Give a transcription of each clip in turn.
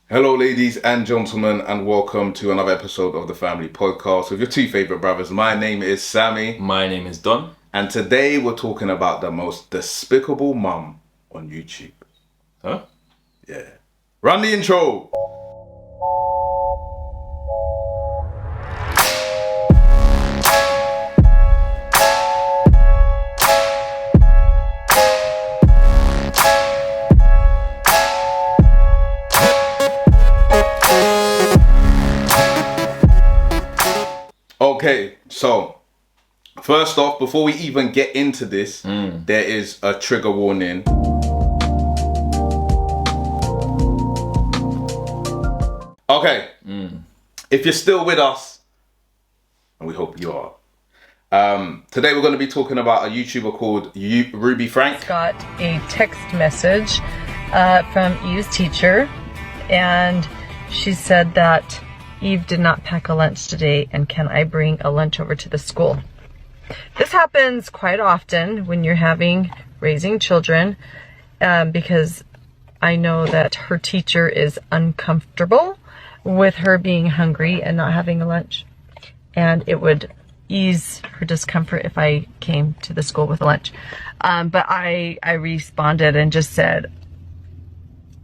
Hello, ladies and gentlemen, and welcome to another episode of the Family Podcast with your two favorite brothers. My name is Sammy. My name is Don. And today we're talking about the most despicable mum on YouTube. Huh? Yeah. Run the intro. Okay, so first off, before we even get into this, there is a trigger warning. Okay, if you're still with us, and we hope you are, today we're going to be talking about a YouTuber called Ruby Franke. Got a text message from Eve's teacher, and she said that Eve did not pack a lunch today, and can I bring a lunch over to the school? This happens quite often when you're raising children, because I know that her teacher is uncomfortable with her being hungry and not having a lunch, and it would ease her discomfort if I came to the school with a lunch. But I responded and just said,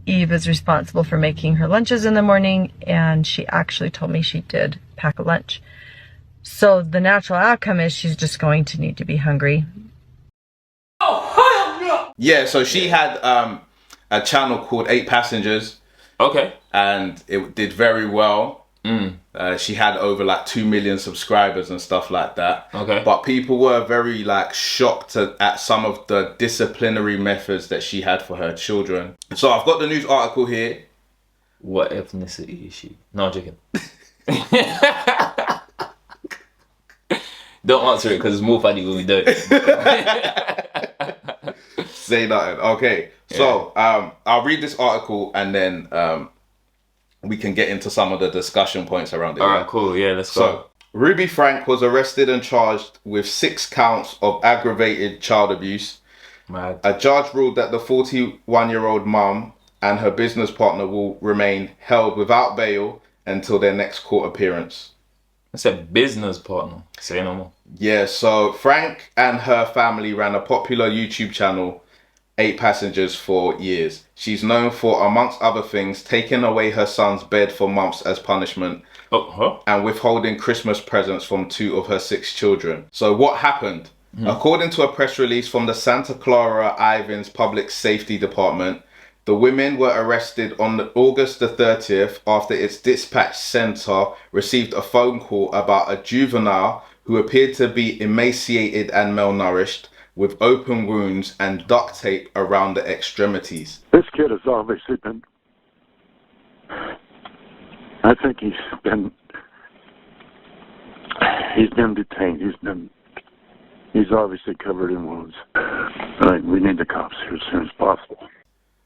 Eve is responsible for making her lunches in the morning, and she actually told me she did pack a lunch. So the natural outcome is she's just going to need to be hungry. Oh, hell no! Yeah, so she had a channel called 8 Passengers. Okay. And it did very well. She had over 2 million subscribers and stuff like that. Okay. But people were very shocked at some of the disciplinary methods that she had for her children. So I've got the news article here. What ethnicity is she? No, I'm joking. Don't answer it because it's more funny when we don't. Say nothing. Okay. Yeah. So I'll read this article and then we can get into some of the discussion points around it. All right, cool. Yeah, let's go. So, Ruby Franke was arrested and charged with 6 counts of aggravated child abuse. Mad. A judge ruled that the 41-year-old mum and her business partner will remain held without bail until their next court appearance. That's a business partner. Say no more. Yeah, so Franke and her family ran a popular YouTube channel, 8 Passengers, for years. She's known for, amongst other things, taking away her son's bed for months as punishment and withholding Christmas presents from 2 of her 6 children. So what happened? According to a press release from the Santa Clara Ivins Public Safety Department, the women were arrested on August the 30th after its dispatch center received a phone call about a juvenile who appeared to be emaciated and malnourished, with open wounds and duct tape around the extremities. This kid has obviously been, I think he's been detained. He's obviously covered in wounds. We need the cops here as soon as possible.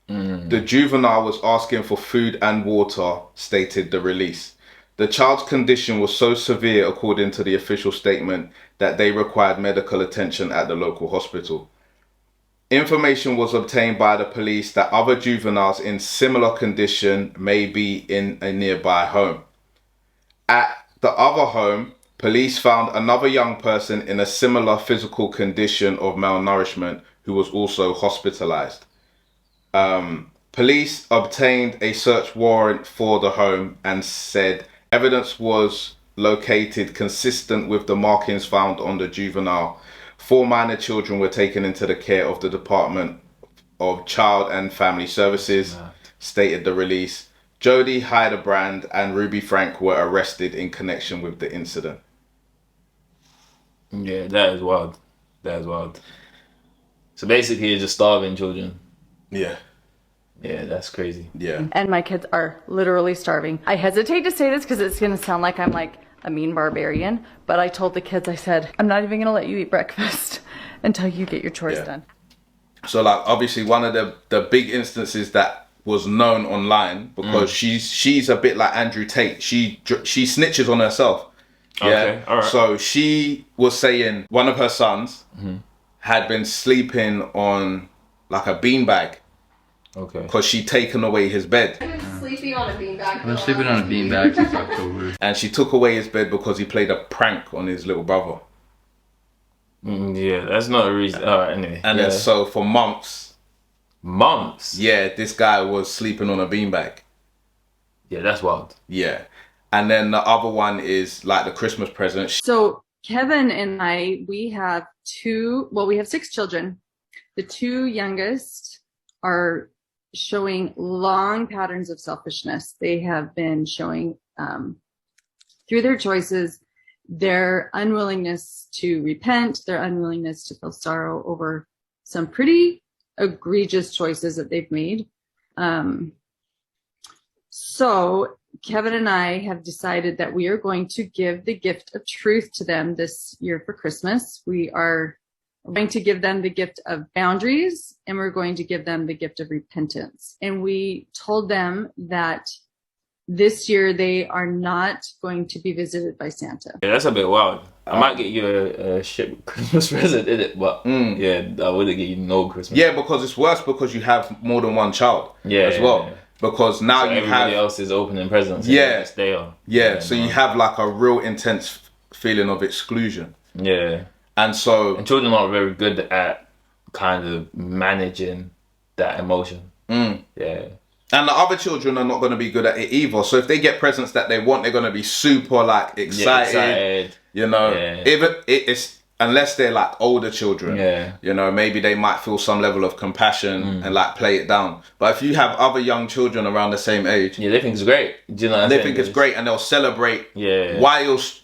The juvenile was asking for food and water, stated the release. The child's condition was so severe, according to the official statement, that they required medical attention at the local hospital. Information was obtained by the police that other juveniles in similar condition may be in a nearby home. At the other home, police found another young person in a similar physical condition of malnourishment who was also hospitalized. Police obtained a search warrant for the home and said evidence was located consistent with the markings found on the juvenile. 4 minor children were taken into the care of the Department of Child and Family Services, stated the release. Jody Heidebrand and Ruby Franke were arrested in connection with the incident. Yeah, that is wild. That is wild. So basically, you're just starving children. Yeah. Yeah, that's crazy. Yeah. And my kids are literally starving. I hesitate to say this because it's going to sound like I'm like a mean barbarian, but I told the kids, I said, I'm not even going to let you eat breakfast until you get your chores done. So obviously one of the big instances that was known online, because she's a bit like Andrew Tate. She snitches on herself. Yeah. Okay, all right. So she was saying one of her sons had been sleeping on like a beanbag Okay. because she'd taken away his bed. I've been sleeping on a beanbag. I've been sleeping on a beanbag since October. And she took away his bed because he played a prank on his little brother. Yeah, that's not a reason. Alright, anyway. And then so for months, yeah, this guy was sleeping on a beanbag. Yeah, that's wild. Yeah. And then the other one is like the Christmas present. So Kevin and I, we have 6 children. The 2 youngest are showing long patterns of selfishness. They have been showing through their choices, their unwillingness to repent, their unwillingness to feel sorrow over some pretty egregious choices that they've made. So Kevin and I have decided that we are going to give the gift of truth to them this year for Christmas. We are going to give them the gift of boundaries, and we're going to give them the gift of repentance. And we told them that this year they are not going to be visited by Santa. Yeah, that's a bit wild. I might get you a shit Christmas present, innit? But yeah, I wouldn't get you no Christmas. Yeah, because it's worse because you have more than one child as well. Yeah. Because now so you everybody have else is opening presents. Yeah, they are. Yeah, so you have like a real intense feeling of exclusion. Yeah, and children aren't very good at kind of managing that emotion. Yeah. And the other children are not going to be good at it either. So if they get presents that they want, they're going to be super like excited. You know, even it's unless they're like older children. Yeah. You know, maybe they might feel some level of compassion and like play it down. But if you have other young children around the same age, yeah, they think it's great. Do you know what I'm saying? They think it's great, and they'll celebrate. Yeah. Whilst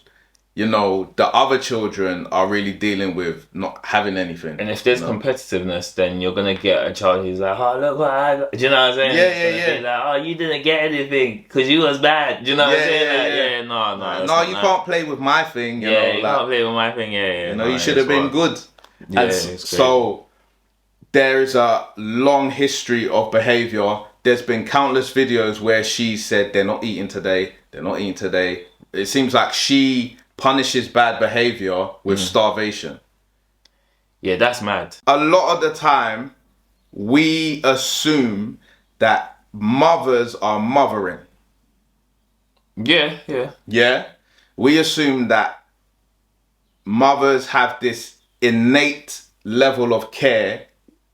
you know the other children are really dealing with not having anything. And if there's competitiveness, then you're gonna get a child who's like, "Oh, look what I got." Do you know what I'm saying? Yeah. Like, "Oh, you didn't get anything because you was bad." Do you know what I'm saying? No, you can't play with my thing. You know, you can't play with my thing. You know, you should have been good. Yeah, and so there is a long history of behavior. There's been countless videos where she said they're not eating today. They're not eating today. It seems like she punishes bad behavior with starvation. Yeah, that's mad. A lot of the time, we assume that mothers are mothering. Yeah. We assume that mothers have this innate level of care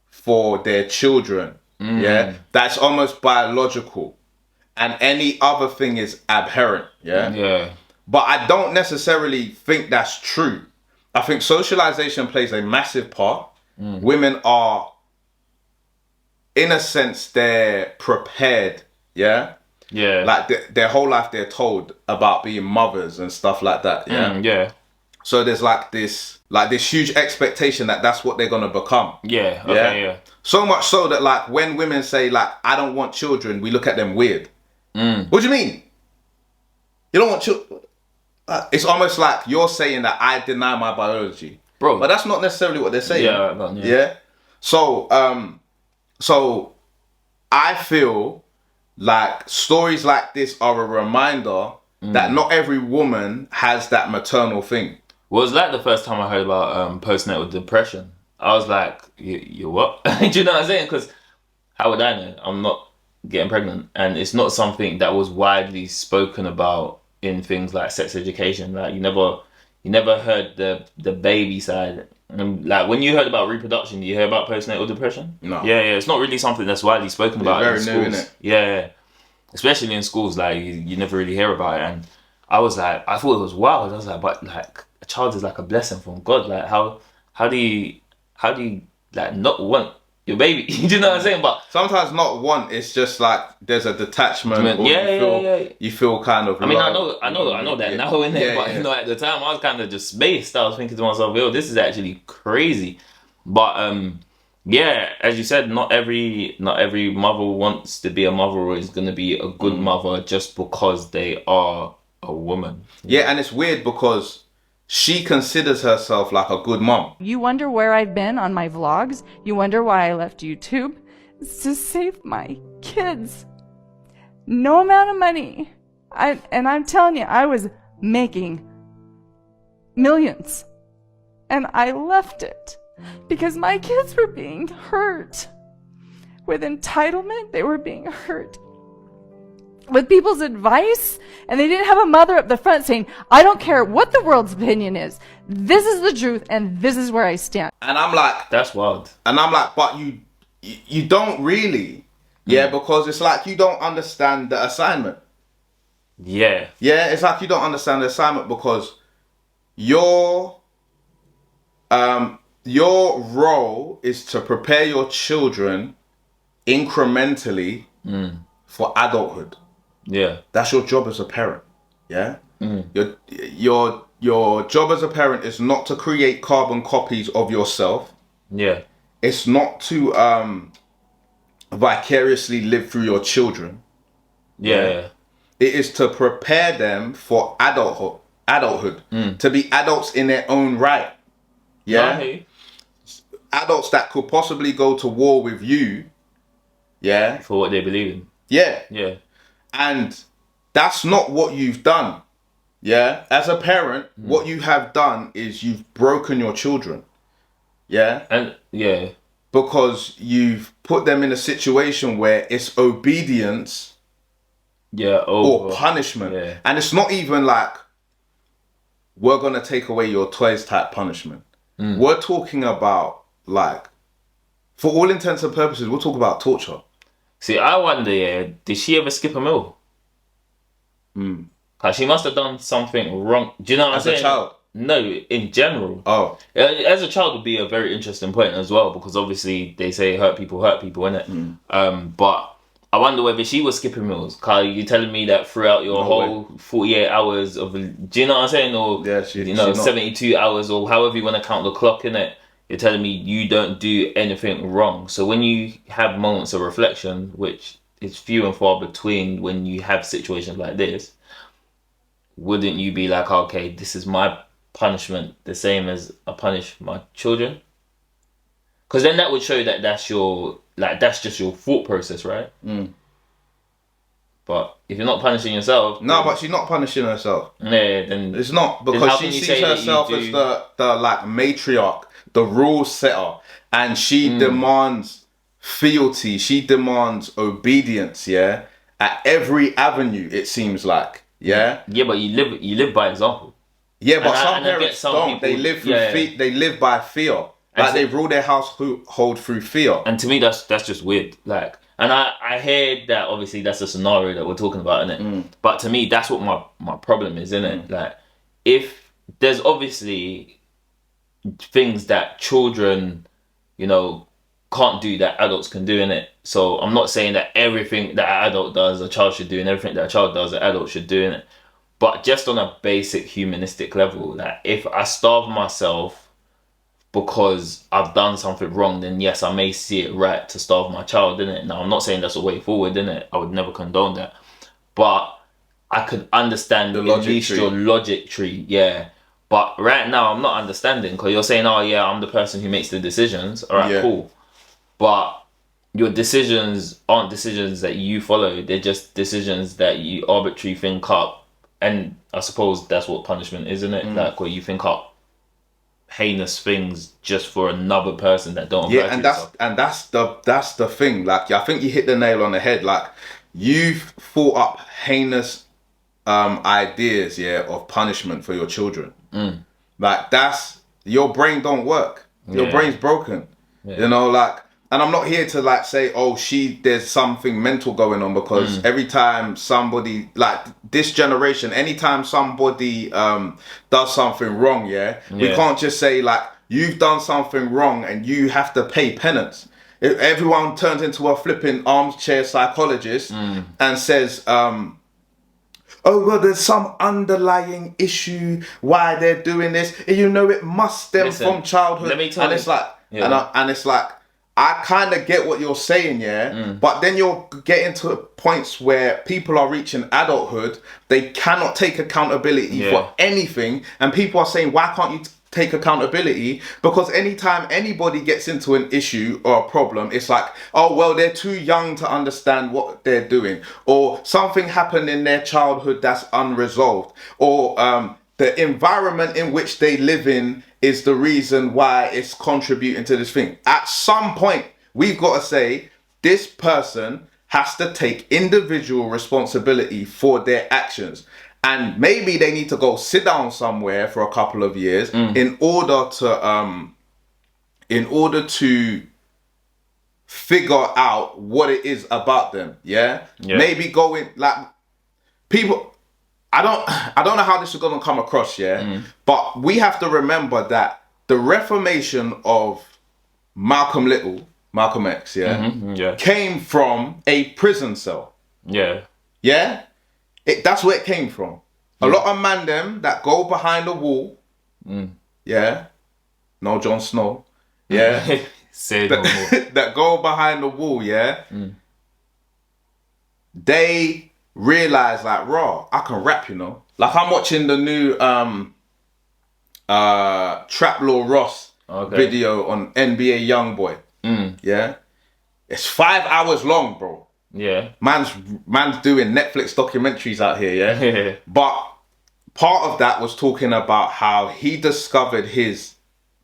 for their children. Yeah. That's almost biological. And any other thing is abhorrent. Yeah. But I don't necessarily think that's true. I think socialization plays a massive part. Women are, in a sense, they're prepared. Yeah. Like their whole life, they're told about being mothers and stuff like that. Yeah. So there's like this huge expectation that that's what they're gonna become. Yeah. So much so that like when women say like I don't want children, we look at them weird. What do you mean? You don't want children? It's almost like you're saying that I deny my biology, bro. But that's not necessarily what they're saying. Yeah. So I feel like stories like this are a reminder that not every woman has that maternal thing. Well, it was like the first time I heard about postnatal depression. I was like, you what? Do you know what I'm saying? Because how would I know? I'm not getting pregnant, and it's not something that was widely spoken about in things like sex education. Like you never heard the baby side. And like when you heard about reproduction, do you hear about postnatal depression? No. Yeah. It's not really something that's widely spoken about in schools. Very new, innit? Yeah. Especially in schools, like you never really hear about it. And I was like, I thought it was wild. I was like, but like a child is like a blessing from God. Like how do you like not want your baby? Do you know what I'm saying? But sometimes not want. It's just like there's a detachment. You feel kind of. I mean, I know that now, innit? But you know, at the time, I was kind of just spaced. I was thinking to myself, "Yo, this is actually crazy." But as you said, not every mother wants to be a mother or is going to be a good mother just because they are a woman. Yeah, and it's weird because she considers herself like a good mom. You wonder where I've been on my vlogs? You wonder why I left YouTube? It's to save my kids. No amount of money. And I'm telling you, I was making millions. And I left it because my kids were being hurt with entitlement. They were being hurt with people's advice, and they didn't have a mother up the front saying, I don't care what the world's opinion is. This is the truth, and this is where I stand. And I'm like, That's wild. and I'm like, but you don't really, yeah, because it's like you don't understand the assignment. Yeah. Yeah, it's like you don't understand the assignment because your role is to prepare your children incrementally for adulthood. Yeah. That's your job as a parent. Yeah. Your job as a parent is not to create carbon copies of yourself. Yeah. It's not to vicariously live through your children. Yeah. It is to prepare them for adulthood, to be adults in their own right. Yeah. Okay. Adults that could possibly go to war with you. Yeah. For what they believe in. Yeah. Yeah. And that's not what you've done. Yeah. As a parent, what you have done is you've broken your children. Yeah. And yeah. Because you've put them in a situation where it's obedience or punishment. Yeah. And it's not even like, we're going to take away your toys type punishment. We're talking about, like, for all intents and purposes, we're talking about torture. See, I wonder, did she ever skip a meal? Cause she must have done something wrong. Do you know what I'm saying? As a child? No, in general. Oh. As a child would be a very interesting point as well, because obviously they say hurt people, innit? But I wonder whether she was skipping meals. Cause you're telling me that throughout your whole 48 hours of, do you know what I'm saying? Or, Yeah, 72 hours or however you want to count the clock, innit? You're telling me you don't do anything wrong. So when you have moments of reflection, which is few and far between when you have situations like this, wouldn't you be like, okay, this is my punishment, the same as I punish my children? Because then that would show that that's just your thought process, right? But if you're not punishing yourself... No, but she's not punishing herself. Yeah, then... It's not, because she sees herself as the like matriarch, the rule setter, and she demands fealty, she demands obedience, yeah? At every avenue, it seems like, yeah? Yeah, but you live by example. Yeah, but some parents don't. People, they live through they live by fear. Like, they rule their household through fear. And to me, that's just weird. Like, and I hear that obviously that's a scenario that we're talking about, innit? But to me, that's what my problem is, innit? Like, if there's obviously things that children, can't do that adults can do, innit? So I'm not saying that everything that an adult does, a child should do, and everything that a child does, an adult should do, innit? But just on a basic humanistic level, like, if I starve myself because I've done something wrong, then yes, I may see it right to starve my child, innit? Now, I'm not saying that's a way forward, innit? I would never condone that. But I could understand at least your logic tree, yeah. But right now, I'm not understanding, because you're saying, oh yeah, I'm the person who makes the decisions. All right, cool. But your decisions aren't decisions that you follow. They're just decisions that you arbitrarily think up. And I suppose that's what punishment is, isn't it? Like, where you think up heinous things just for another person that don't apply to yourself. And that's the thing. Like, I think you hit the nail on the head. Like, you've thought up heinous ideas, of punishment for your children. Like, that's, your brain don't work. Your brain's broken. Like, and I'm not here to like say, oh, there's something mental going on, because every time somebody, like this generation, anytime somebody does something wrong, we can't just say like, you've done something wrong and you have to pay penance. If everyone turns into a flipping armchair psychologist and says, oh, well, there's some underlying issue why they're doing this. It must stem from childhood. Let me tell you. It's like, and it's like, I kind of get what you're saying, but then you're getting to points where people are reaching adulthood. They cannot take accountability for anything. And people are saying, why can't you take accountability? Because anytime anybody gets into an issue or a problem, it's like, oh, well, they're too young to understand what they're doing. Or something happened in their childhood that's unresolved. Or the environment in which they live in is the reason why it's contributing to this thing. At some point, we've got to say, this person has to take individual responsibility for their actions. And maybe they need to go sit down somewhere for a couple of years in order to figure out what it is about them. Yeah. Maybe going like people. I don't know how this is gonna come across. Yeah. But we have to remember that the reformation of Malcolm X, came from a prison cell. Yeah. That's where it came from. A lot of man them that go behind the wall. Yeah. No Jon Snow. Yeah. Say no more. That go behind the wall, yeah. They realize like, raw, I can rap, you know. Like I'm watching the new Trap Law Ross video on NBA Youngboy. Yeah. It's 5 hours long, bro. Yeah. Man's doing Netflix documentaries out here, yeah? But part of that was talking about how he discovered his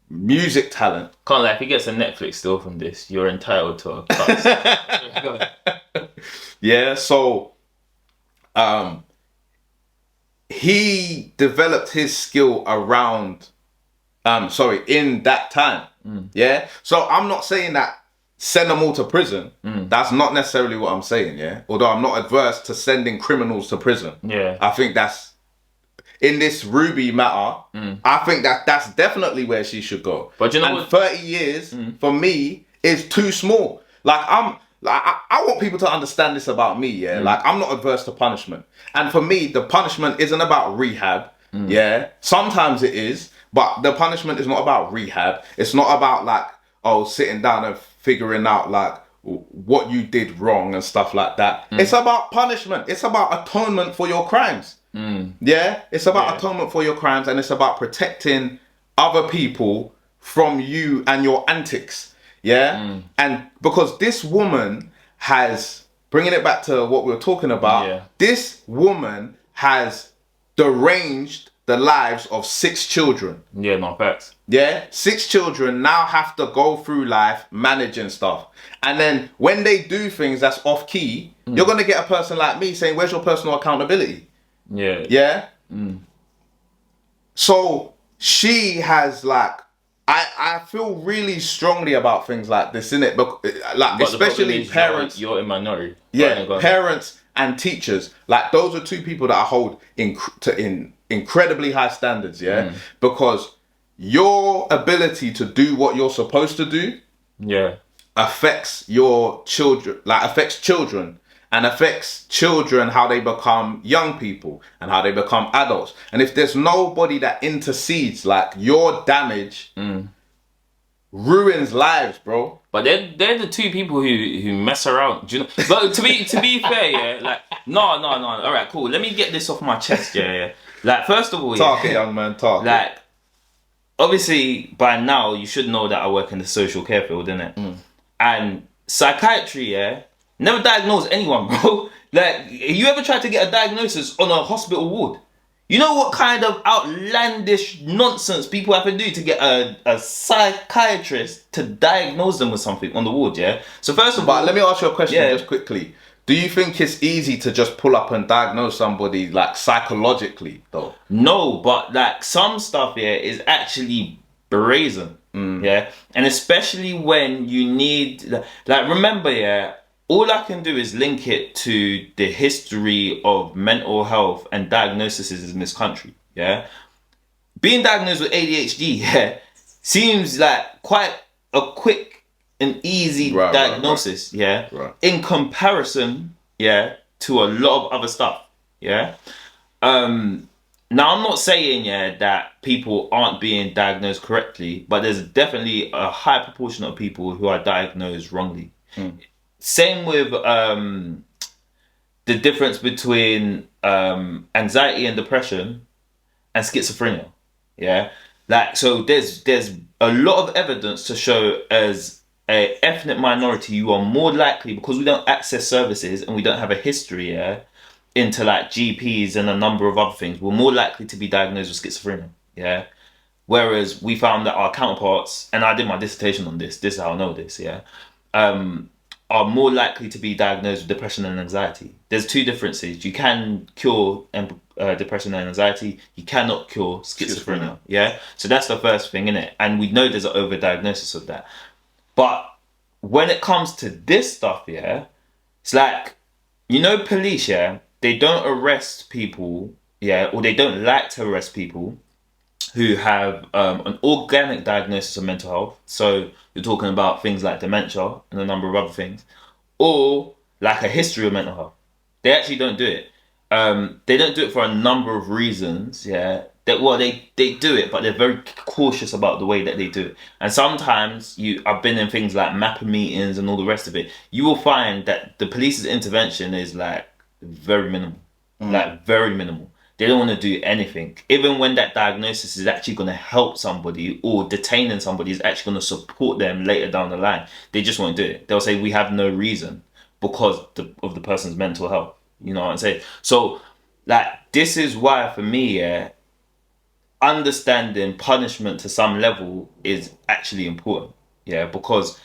music talent. Can't lie, if he gets a Netflix deal from this, you're entitled to a cut. Go ahead. Yeah, so he developed his skill around in that time. Yeah. So I'm not saying that send them all to prison. That's not necessarily what I'm saying, yeah. Although I'm not adverse to sending criminals to prison. Yeah. I think that's in this Ruby matter. I think that's definitely where she should go. But you know and what? 30 years for me is too small. Like I want people to understand this about me, yeah. Like I'm not adverse to punishment, and for me, the punishment isn't about rehab. Yeah, sometimes it is, but the punishment is not about rehab. It's not about like sitting down and figuring out like what you did wrong and stuff like that. It's about punishment. It's about atonement for your crimes. Yeah, it's about atonement for your crimes, and it's about protecting other people from you and your antics. Yeah, and because this woman has, bringing it back to what we were talking about, this woman has deranged the lives of 6 children. Yeah, no facts. Yeah, 6 children now have to go through life managing stuff. And then when they do things that's off key, you're going to get a person like me saying, where's your personal accountability? Yeah. Yeah? So she has like, I feel really strongly about things like this, innit? Like, But especially parents. You're in minority. Yeah, parents and teachers. Like, those are 2 people that I hold in incredibly high standards, yeah? Because your ability to do what you're supposed to do affects your children, affects children how they become young people and how they become adults. And if there's nobody that intercedes, like, your damage ruins lives, bro. But they're the 2 people who mess around. Do you know? But to be fair, yeah, like no. All right, cool. Let me get this off my chest, yeah. Like, first of all, talk it, young man, talk. Like, obviously, by now you should know that I work in the social care field, innit? And psychiatry, never diagnose anyone, bro. Like, you ever tried to get a diagnosis on a hospital ward? You know what kind of outlandish nonsense people have to do to get a psychiatrist to diagnose them with something on the ward, yeah? So first of all... But let me ask you a question just quickly. Do you think it's easy to just pull up and diagnose somebody, like, psychologically, though? No, but, like, some stuff, is actually brazen, yeah? And especially when you need... Like, remember, all I can do is link it to the history of mental health and diagnoses in this country, yeah? Being diagnosed with ADHD, seems like quite a quick and easy diagnosis, Right. in comparison, to a lot of other stuff, yeah? Now, I'm not saying, that people aren't being diagnosed correctly, but there's definitely a high proportion of people who are diagnosed wrongly. Same with the difference between anxiety and depression and schizophrenia. Yeah, like, so there's a lot of evidence to show as a ethnic minority you are more likely, because we don't access services and we don't have a history into like GPs and a number of other things, we're more likely to be diagnosed with schizophrenia. Yeah, whereas we found that our counterparts, and I did my dissertation on this. This is how I know this. Yeah. are more likely to be diagnosed with depression and anxiety. There's two differences. You can cure depression and anxiety. You cannot cure schizophrenia. Yeah. So that's the first thing, innit? And we know there's an overdiagnosis of that. But when it comes to this stuff, yeah, it's like, you know, police, yeah, they don't arrest people, yeah, or they don't like to arrest people who have an organic diagnosis of mental health. So you're talking about things like dementia and a number of other things, or like a history of mental health. They actually don't do it. They don't do it for a number of reasons, yeah. They do it, but they're very cautious about the way that they do it. And sometimes I've been in things like MAPA meetings and all the rest of it. You will find that the police's intervention is like very minimal, like very minimal. They don't want to do anything. Even when that diagnosis is actually going to help somebody, or detaining somebody is actually going to support them later down the line, they just won't do it. They'll say, we have no reason because of the person's mental health. You know what I'm saying? So, like, this is why for me, yeah, understanding punishment to some level is actually important. Yeah, because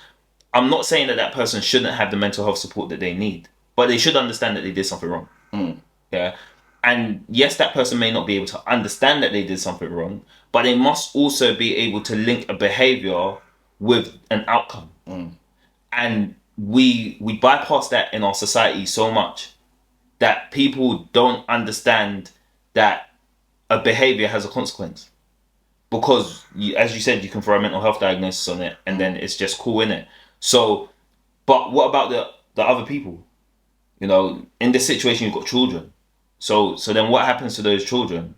I'm not saying that person shouldn't have the mental health support that they need, but they should understand that they did something wrong. Yeah. And yes, that person may not be able to understand that they did something wrong, but they must also be able to link a behavior with an outcome. And we bypass that in our society so much that people don't understand that a behavior has a consequence. Because, as you said, you can throw a mental health diagnosis on it and then it's just cool, innit? So, but what about the other people? You know, in this situation, you've got children. So then what happens to those children?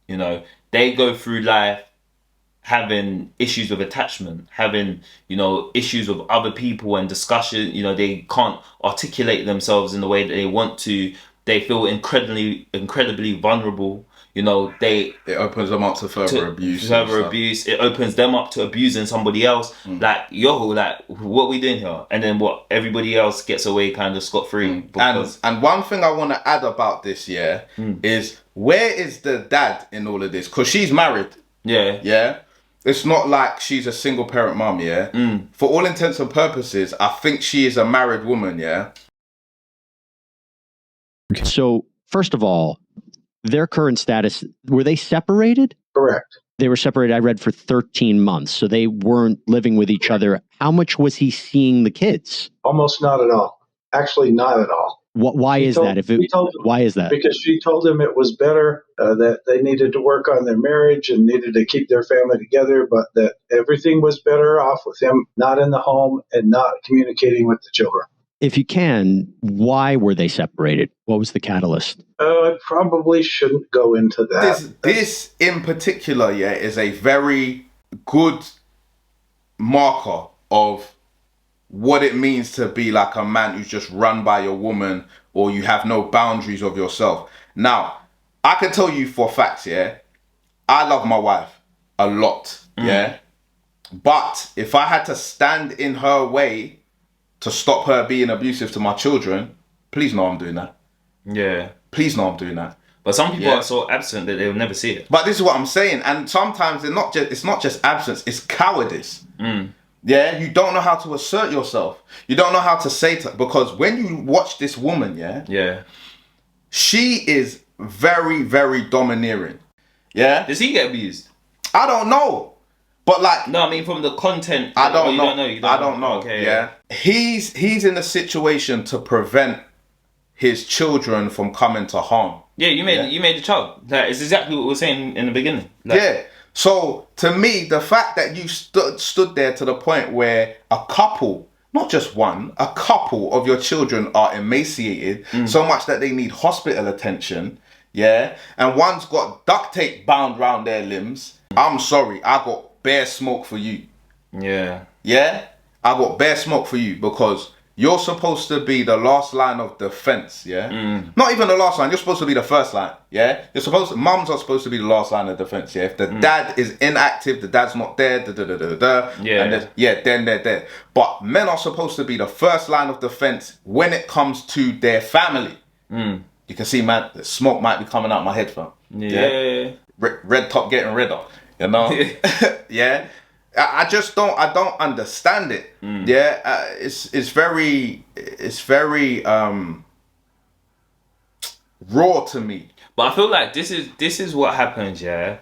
You know, they go through life having issues with attachment, having, you know, issues with other people and discussion. You know, they can't articulate themselves in the way that they want to. They feel incredibly vulnerable. You know, it opens them up to further abuse. It opens them up to abusing somebody else. Like, what we doing here? And then what? Everybody else gets away kind of scot-free. And one thing I want to add about this, yeah, is where is the dad in all of this? Because she's married. Yeah. Yeah. It's not like she's a single parent mum, yeah. For all intents and purposes, I think she is a married woman, yeah. So, first of all, their current status, were they separated? Correct. They were separated, I read, for 13 months. So they weren't living with each other. How much was he seeing the kids? Almost not at all. Actually, not at all. Why is that? Why is that? Because she told him it was better, that they needed to work on their marriage and needed to keep their family together, but that everything was better off with him not in the home and not communicating with the children. If you can, why were they separated? What was the catalyst? I probably shouldn't go into that. This in particular, yeah, is a very good marker of what it means to be like a man who's just run by a woman, or you have no boundaries of yourself. Now, I can tell you for facts, yeah, I love my wife a lot, yeah. But if I had to stand in her way to stop her being abusive to my children, please know I'm doing that. Yeah. Please know I'm doing that. But some people are so absent that they'll never see it. But this is what I'm saying. And sometimes it's not just absence, it's cowardice. Yeah, you don't know how to assert yourself. You don't know how to say because when you watch this woman, yeah, she is very, very domineering. Yeah. Does he get abused? I don't know. But like, no, I mean from the content. I don't know. I don't know. Okay, yeah. He's in a situation to prevent his children from coming to harm. Yeah, you made the child. That is exactly what we were saying in the beginning. Yeah. So to me, the fact that you stood there to the point where a couple, not just one, a couple of your children are emaciated so much that they need hospital attention. Yeah, and one's got duct tape bound around their limbs. I'm sorry, I got bare smoke for you. Yeah. Yeah? I got bare smoke for you because you're supposed to be the last line of defense, yeah? Not even the last line, you're supposed to be the first line, yeah? Mums are supposed to be the last line of defense, yeah? If the dad is inactive, the dad's not there, then they're dead. But men are supposed to be the first line of defense when it comes to their family. You can see, man, the smoke might be coming out my head, fam. Yeah. Red top getting redder. You know? Yeah. I just don't. I don't understand it. Yeah, it's very raw to me. But I feel like this is what happens, yeah.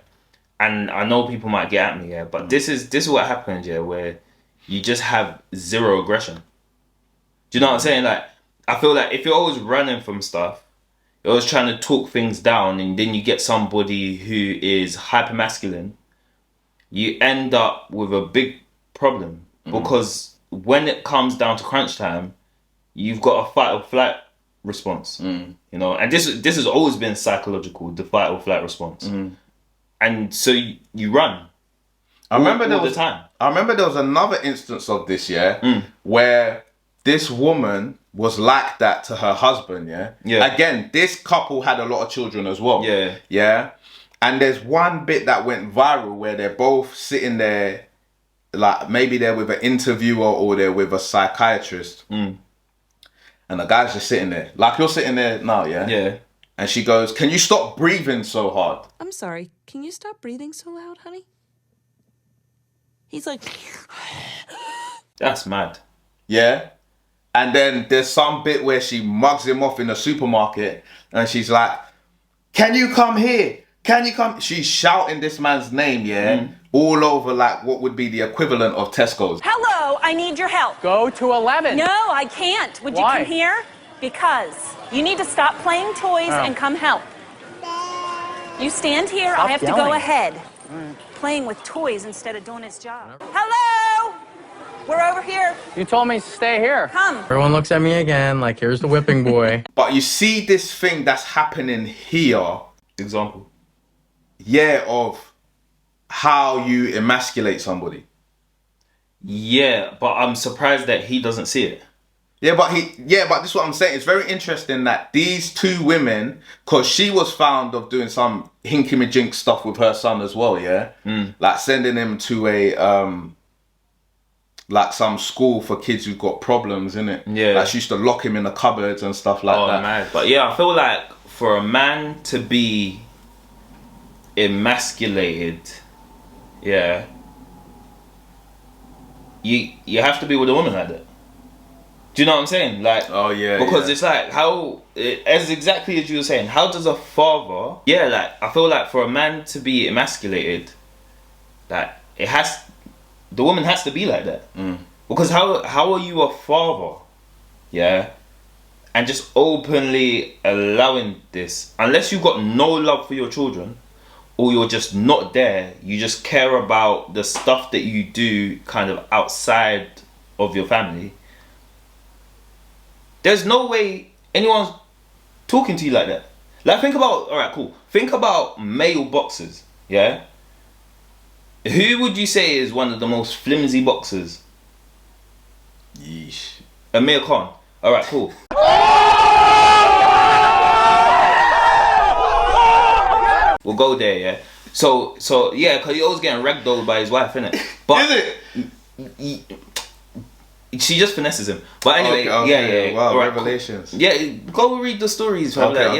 And I know people might get at me, yeah. But this is what happens, yeah, where you just have zero aggression. Do you know what I'm saying? Like, I feel like if you're always running from stuff, you're always trying to talk things down, and then you get somebody who is hyper masculine, you end up with a big problem because when it comes down to crunch time, you've got a fight or flight response. You know, and this has always been psychological, the fight or flight response. And so you run. I remember there was another instance of this, where this woman was like that to her husband, Again, this couple had a lot of children as well. Yeah. And there's one bit that went viral where they're both sitting there, like maybe they're with an interviewer or they're with a psychiatrist. And the guy's just sitting there. Like you're sitting there now, Yeah. And she goes, "Can you stop breathing so hard?" I'm sorry, can you stop breathing so loud, honey? He's like... That's mad. Yeah. And then there's some bit where she mugs him off in the supermarket and she's like, "Can you come here? Can you come?" She's shouting this man's name, all over like what would be the equivalent of Tesco's. Hello, I need your help. Go to 11. No, I can't. Would you come here? Because you need to stop playing toys and come help. You stand here, I have to go ahead. Playing with toys instead of doing his job. Hello! We're over here. You told me to stay here. Come. Everyone looks at me again like, here's the whipping boy. But you see this thing that's happening here. Example. Yeah, of how you emasculate somebody. Yeah, but I'm surprised that he doesn't see it. Yeah, but this is what I'm saying. It's very interesting that these two women, because she was found of doing some hinky-majink stuff with her son as well, like sending him to a like some school for kids who've got problems, innit? Yeah. Like she used to lock him in the cupboards and stuff like that. Man. But yeah, I feel like for a man to be emasculated, you have to be with a woman like that. Do you know what I'm saying? Like, because it's like as exactly as you were saying, how does a father, like I feel like for a man to be emasculated, that the woman has to be like that. Because how are you a father, and just openly allowing this, unless you've got no love for your children, or you're just not there, you just care about the stuff that you do kind of outside of your family. There's no way anyone's talking to you like that. Like, think about male boxers, Who would you say is one of the most flimsy boxers? Yeesh. Amir Khan. Alright, cool. We'll go there, So because he always getting ragdolled by his wife, innit? But is it? She just finesses him. But anyway, yeah. Wow, right, revelations. Cool. Yeah, go read the stories. But then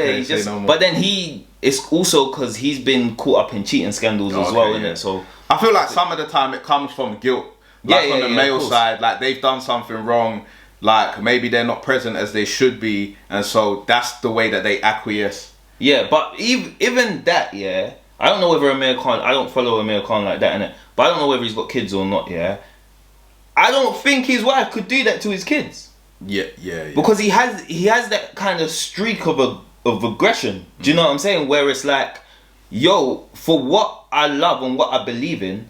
it's also because he's been caught up in cheating scandals as well, innit? So I feel like some of the time it comes from guilt. Like on the male side, like they've done something wrong, like maybe they're not present as they should be, and so that's the way that they acquiesce. Yeah, but even that, I don't know whether Amir Khan, I don't follow Amir Khan like that, innit? But I don't know whether he's got kids or not, I don't think his wife could do that to his kids. Yeah. Because he has that kind of streak of aggression. Do you know what I'm saying? Where it's like, yo, for what I love and what I believe in,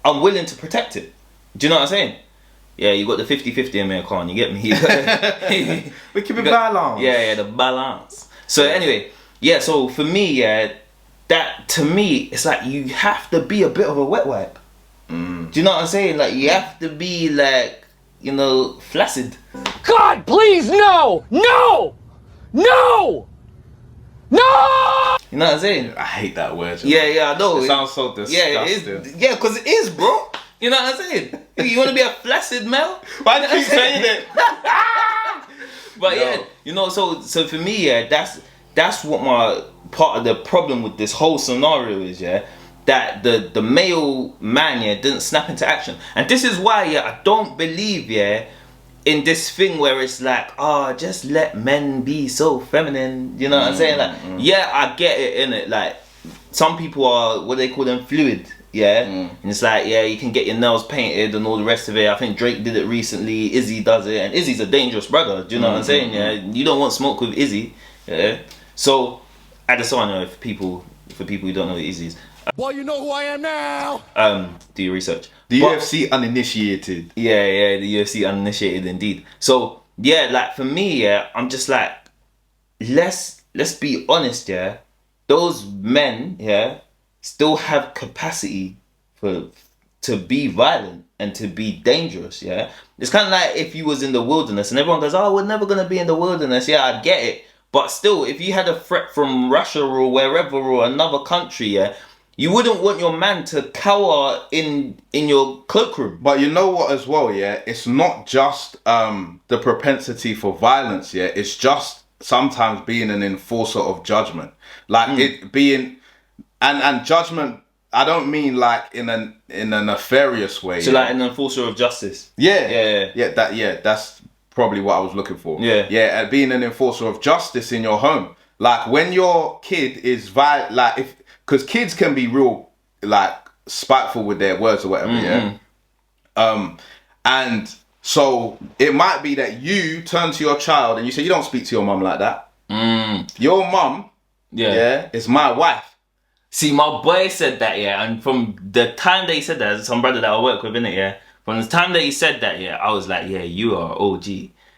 I'm willing to protect it. Do you know what I'm saying? Yeah, you got the 50-50 Amir Khan, you get me? We keep it balanced. Yeah, the balance. So anyway, so for me, that to me, it's like you have to be a bit of a wet wipe. Do you know what I'm saying? Like, you have to be like, flaccid. God, please, no! No! No! No! You know what I'm saying? I hate that word. Yeah, I know. It sounds so disgusting. Yeah, because it is, bro. You know what I'm saying? You want to be a flaccid male? Why do you keep saying it? But so for me, that's what my part of the problem with this whole scenario is, that the male man, yeah, didn't snap into action. And this is why, yeah, I don't believe, yeah, in this thing where it's like, oh, just let men be so feminine. You know what I'm saying? Like, yeah, I get it, innit? Like, some people are, what they call them, fluid. Yeah, and it's like, yeah, you can get your nails painted and all the rest of it. I think Drake did it recently. Izzy does it, and Izzy's a dangerous brother. Do you know what I'm saying? Yeah, you don't want smoke with Izzy. Yeah, so I just want to know, for people who don't know who Izzy is. Well, you know who I am now. Do your research. The UFC uninitiated. Yeah, the UFC uninitiated indeed. So yeah, like for me, yeah, I'm just like, let's be honest, yeah. Those men, yeah, still have capacity to be violent and to be dangerous, yeah? It's kind of like if you was in the wilderness and everyone goes, oh, we're never going to be in the wilderness. Yeah, I get it. But still, if you had a threat from Russia or wherever or another country, yeah, you wouldn't want your man to cower in your cloakroom. But you know what as well, yeah? It's not just the propensity for violence, yeah? It's just sometimes being an enforcer of judgment. Like it being... And judgment, I don't mean like in a nefarious way. So like an enforcer of justice. Yeah. That's probably what I was looking for. Yeah, and being an enforcer of justice in your home. Like when your kid is because kids can be real like spiteful with their words or whatever. Yeah. And so it might be that you turn to your child and you say, you don't speak to your mum like that. Your mum, is my wife. See, my boy said that, yeah, and from the time that he said that, some brother that I work with, innit, yeah, from the time that he said that, yeah, I was like, yeah, you are OG.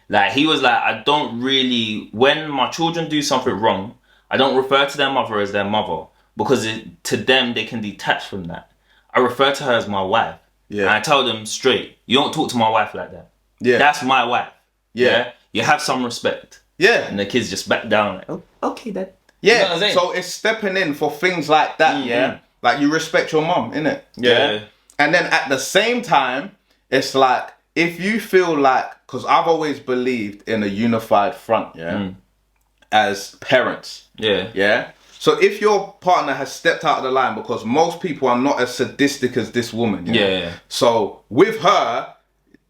Like, he was like, I don't really, when my children do something wrong, I don't refer to their mother as their mother, because to them, they can detach from that. I refer to her as my wife. Yeah. And I tell them straight, you don't talk to my wife like that. Yeah. That's my wife. Yeah. You have some respect. Yeah. And the kids just back down, like, oh, okay, Dad. Yeah, you know so it's stepping in for things like that, yeah? Like, you respect your mum, innit? Yeah. And then at the same time, it's like, if you feel like... Because I've always believed in a unified front, as parents. Yeah? So if your partner has stepped out of the line, because most people are not as sadistic as this woman. Yeah. So with her,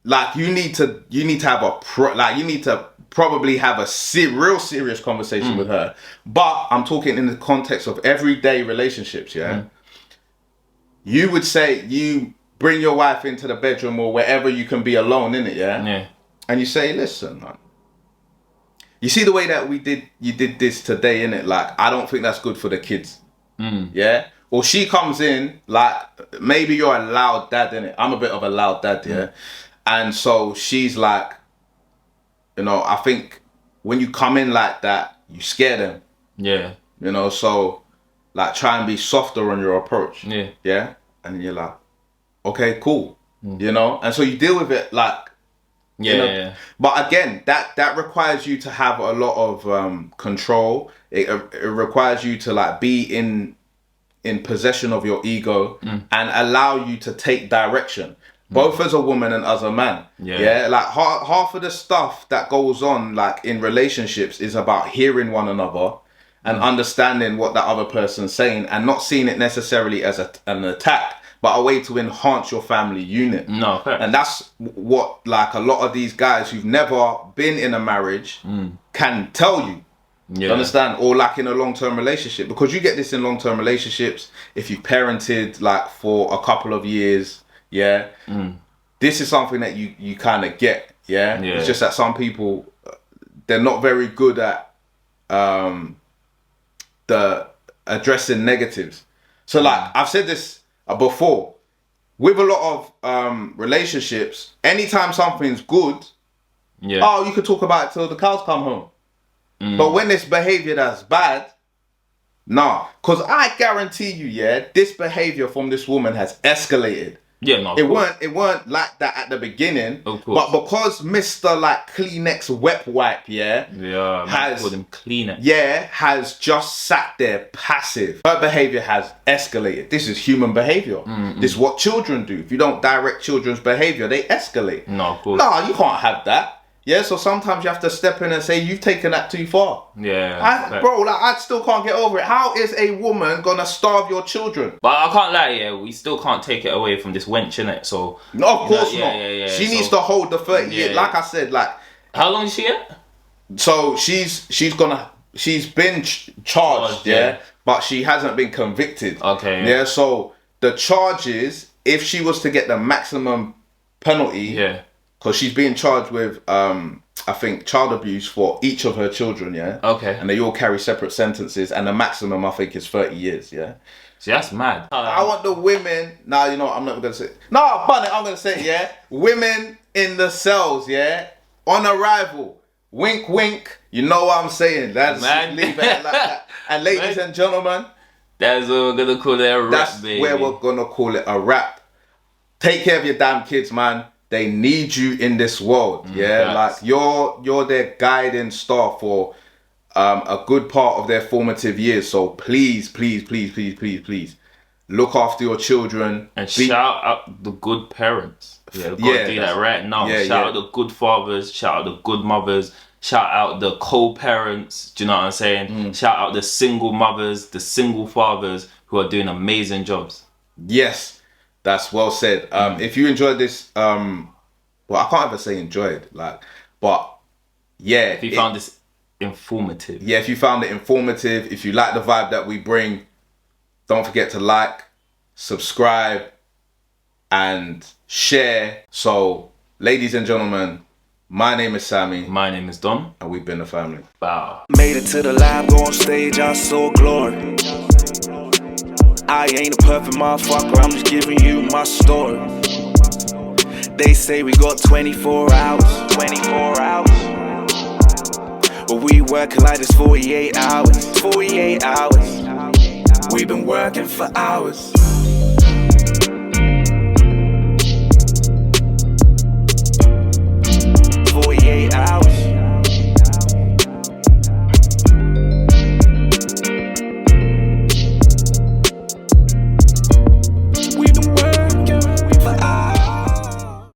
like, you need to have you need to probably have a real serious conversation with her. But I'm talking in the context of everyday relationships, yeah? You would say you bring your wife into the bedroom or wherever you can be alone, innit, yeah? Yeah. And you say, listen, man, you see the way that you did this today, innit? Like, I don't think that's good for the kids. Yeah? Or she comes in, like, maybe you're a loud dad, innit? I'm a bit of a loud dad, yeah? And so she's like, you know, I think when you come in like that, you scare them. Yeah. You know, so like try and be softer on your approach. Yeah. Yeah. And you're like, okay, cool. You know, and so you deal with it like, you know. But again, that requires you to have a lot of control. It requires you to like be in possession of your ego and allow you to take direction. Both as a woman and as a man. Yeah. Like half of the stuff that goes on like in relationships is about hearing one another and understanding what that other person's saying and not seeing it necessarily as an attack, but a way to enhance your family unit. No, fair. And that's what like a lot of these guys who've never been in a marriage can tell you. You understand? Or like in a long-term relationship, because you get this in long-term relationships if you've parented like for a couple of years. Yeah, this is something that you kind of get. Yeah, it's just that some people they're not very good at the addressing negatives. So like I've said this before, with a lot of relationships, anytime something's good, you could talk about it till the cows come home. But when it's behavior that's bad, nah, because I guarantee you, this behavior from this woman has escalated. Yeah, no. It weren't like that at the beginning. Of course. But because Mr. like Kleenex wet wipe, has call them Kleenex. Has just sat there passive. Her behavior has escalated. This is human behavior. This is what children do. If you don't direct children's behavior, they escalate. No, of course. No, you can't have that. Yeah, so sometimes you have to step in and say, you've taken that too far. Yeah. Bro, like, I still can't get over it. How is a woman gonna starve your children? But I can't lie, yeah, we still can't take it away from this wench, innit? So no, of course not. Yeah. She needs to hold the 30 years. Like I said, like, how long is she at? So she's been charged, yeah, but she hasn't been convicted. Okay. Yeah, so the charges, if she was to get the maximum penalty, because she's being charged with I think child abuse for each of her children, yeah. Okay. And they all carry separate sentences, and the maximum I think is 30 years, yeah. See, that's mad. I want the women. Nah, you know what, I'm not gonna say. No, Bunny, I'm gonna say it, yeah. Women in the cells, yeah, on arrival. Wink, wink. You know what I'm saying? That's leave it like that. And ladies and gentlemen, that's what we're gonna call it a wrap. That's where we're gonna call it a wrap. Take care of your damn kids, man. They need you in this world. Like you're their guiding star for a good part of their formative years. So please, look after your children and shout out the good parents. Yeah, we've got to do that right now. Shout out the good fathers. Shout out the good mothers. Shout out the co-parents. Do you know what I'm saying? Shout out the single mothers, the single fathers who are doing amazing jobs. Yes. That's well said. If you enjoyed this, well, I can't ever say enjoyed, but yeah. If you found this informative. Yeah, if you found it informative, if you like the vibe that we bring, don't forget to like, subscribe, and share. So, ladies and gentlemen, my name is Sammy. My name is Don. And we've been a family. Wow. Made it to the live, go on stage, I saw glory. I ain't a perfect motherfucker, I'm just giving you my story. They say we got 24 hours, 24 hours. But we working like it's 48 hours, 48 hours. We've been working for hours.